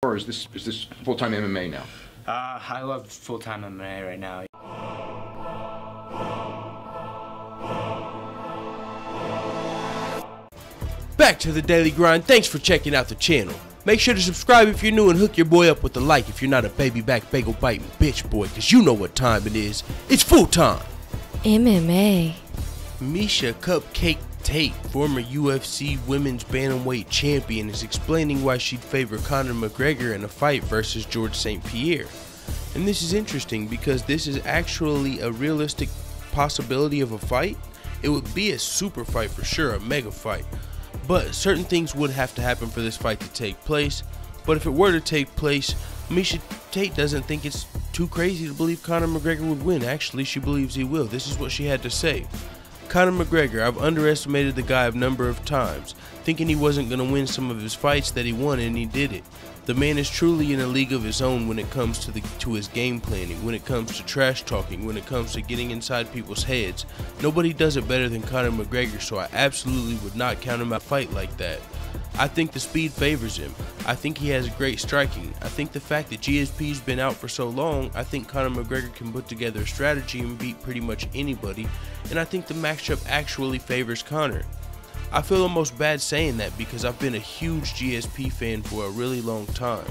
Or is this full-time MMA now? I love full-time MMA right now. Back to the daily grind. Thanks for checking out the channel. Make sure to subscribe if you're new and hook your boy up with a like if you're not a baby back bagel biting bitch boy, cause you know what time it is. It's full time. MMA. Miesha Cupcake Tate, former UFC women's bantamweight champion, is explaining why she'd favor Conor McGregor in a fight versus George St. Pierre. And this is interesting because this is actually a realistic possibility of a fight. It would be a super fight for sure, a mega fight. But certain things would have to happen for this fight to take place. But if it were to take place, Miesha Tate doesn't think it's too crazy to believe Conor McGregor would win. Actually, she believes he will. This is what she had to say. Conor McGregor, I've underestimated the guy a number of times, thinking he wasn't going to win some of his fights that he won, and he did it. The man is truly in a league of his own when it comes to his game planning, when it comes to trash talking, when it comes to getting inside people's heads. Nobody does it better than Conor McGregor, so I absolutely would not count him out a fight like that. I think the speed favors him. I think he has great striking. I think the fact that GSP's been out for so long, I think Conor McGregor can put together a strategy and beat pretty much anybody, and I think the matchup actually favors Conor. I feel almost bad saying that because I've been a huge GSP fan for a really long time.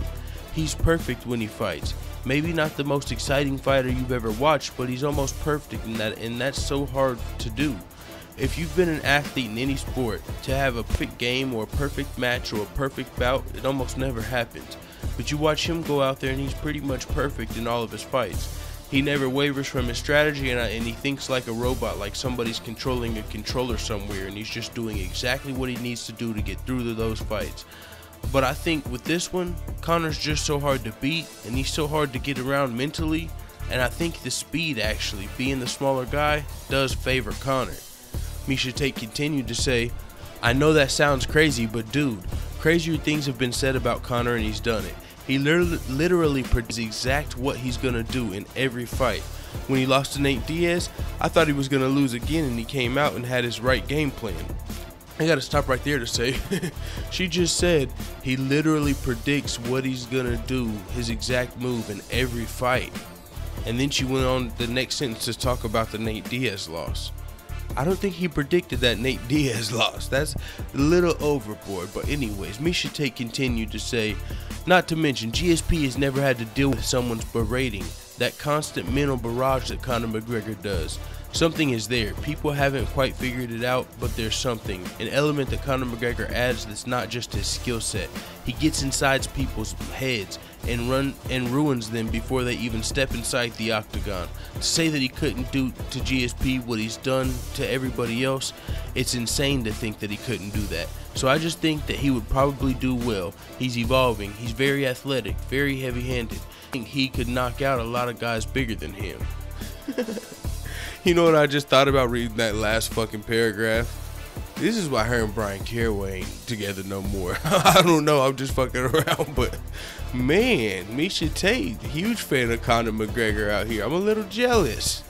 He's perfect when he fights. Maybe not the most exciting fighter you've ever watched, but he's almost perfect in that, and that's so hard to do. If you've been an athlete in any sport, to have a perfect game or a perfect match or a perfect bout, it almost never happens. But you watch him go out there and he's pretty much perfect in all of his fights. He never wavers from his strategy, and he thinks like a robot, like somebody's controlling a controller somewhere, and he's just doing exactly what he needs to do to get through to those fights. But I think with this one, Conor's just so hard to beat, and he's so hard to get around mentally, and I think the speed, actually, being the smaller guy, does favor Conor. Miesha Tate continued to say, I know that sounds crazy, but dude, crazier things have been said about Conor and he's done it. He literally predicts exact what he's going to do in every fight. When he lost to Nate Diaz, I thought he was going to lose again, and he came out and had his right game plan. I got to stop right there to say, she just said he literally predicts what he's going to do, his exact move in every fight. And then she went on the next sentence to talk about the Nate Diaz loss. I don't think he predicted that Nate Diaz lost. That's a little overboard. But anyways, Miesha Tate continued to say, not to mention, GSP has never had to deal with someone's berating, that constant mental barrage that Conor McGregor does. Something is there. People haven't quite figured it out, but there's something. An element that Conor McGregor adds that's not just his skill set. He gets inside people's heads and ruins them before they even step inside the octagon. To say that he couldn't do to GSP what he's done to everybody else, it's insane to think that he couldn't do that. So I just think that he would probably do well. He's evolving. He's very athletic, very heavy-handed. I think he could knock out a lot of guys bigger than him. You know what I just thought about reading that last fucking paragraph? This is why her and Brian Caraway ain't together no more. I don't know, I'm just fucking around, but man, Miesha Tate, huge fan of Conor McGregor out here. I'm a little jealous.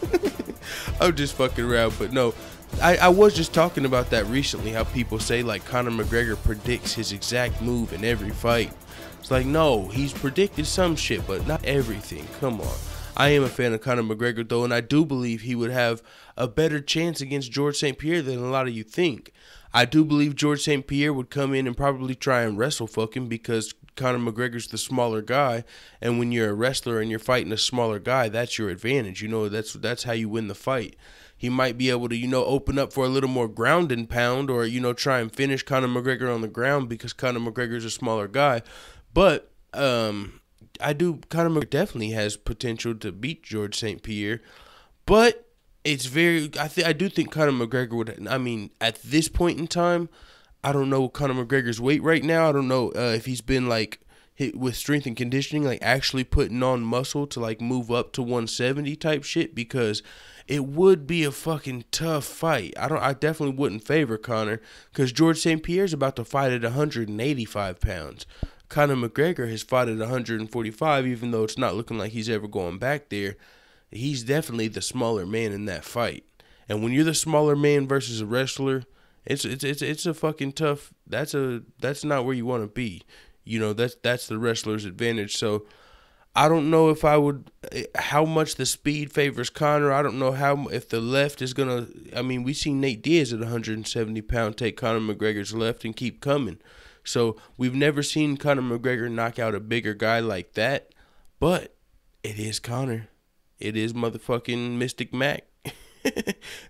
I'm just fucking around, but no, I was just talking about that recently, how people say like Conor McGregor predicts his exact move in every fight. It's like, no, he's predicted some shit, but not everything. Come on. I am a fan of Conor McGregor, though, and I do believe he would have a better chance against George St. Pierre than a lot of you think. I do believe George St. Pierre would come in and probably try and wrestle fuck him because Conor McGregor's the smaller guy, and when you're a wrestler and you're fighting a smaller guy, that's your advantage. You know, that's how you win the fight. He might be able to, you know, open up for a little more ground and pound, or, you know, try and finish Conor McGregor on the ground because Conor McGregor's a smaller guy. But, Conor McGregor definitely has potential to beat George St. Pierre, but it's very, I do think Conor McGregor would, I mean, at this point in time, I don't know Conor McGregor's weight right now. I don't know if he's been like hit with strength and conditioning, like actually putting on muscle to like move up to 170 type shit, because it would be a fucking tough fight. I definitely wouldn't favor Conor because George St. Pierre's about to fight at 185 pounds. Conor McGregor has fought at 145, even though it's not looking like he's ever going back there. He's definitely the smaller man in that fight. And when you're the smaller man versus a wrestler, it's a fucking tough. That's not where you want to be. You know, that's the wrestler's advantage. So I don't know if I would, how much the speed favors Conor. I don't know if the left is going to, I mean, we seen Nate Diaz at 170 pounds take Conor McGregor's left and keep coming. So we've never seen Conor McGregor knock out a bigger guy like that. But it is Conor. It is motherfucking Mystic Mac.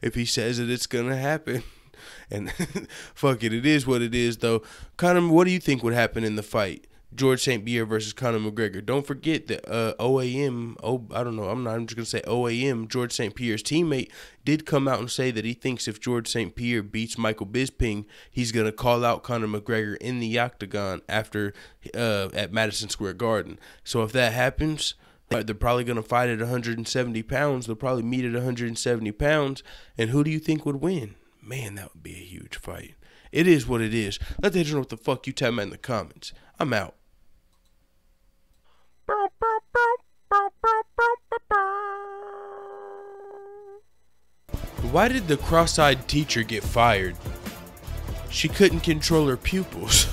If he says it, it's going to happen. And fuck it, it is what it is, though. Conor, what do you think would happen in the fight? George St. Pierre versus Conor McGregor. Don't forget that I'm just going to say OAM, George St. Pierre's teammate, did come out and say that he thinks if George St. Pierre beats Michael Bisping, he's going to call out Conor McGregor in the octagon after at Madison Square Garden. So if that happens, they're probably going to fight at 170 pounds. They'll probably meet at 170 pounds. And who do you think would win? Man, that would be a huge fight. It is what it is. Let the haters know what the fuck you tell me in the comments. I'm out. Why did the cross-eyed teacher get fired? She couldn't control her pupils.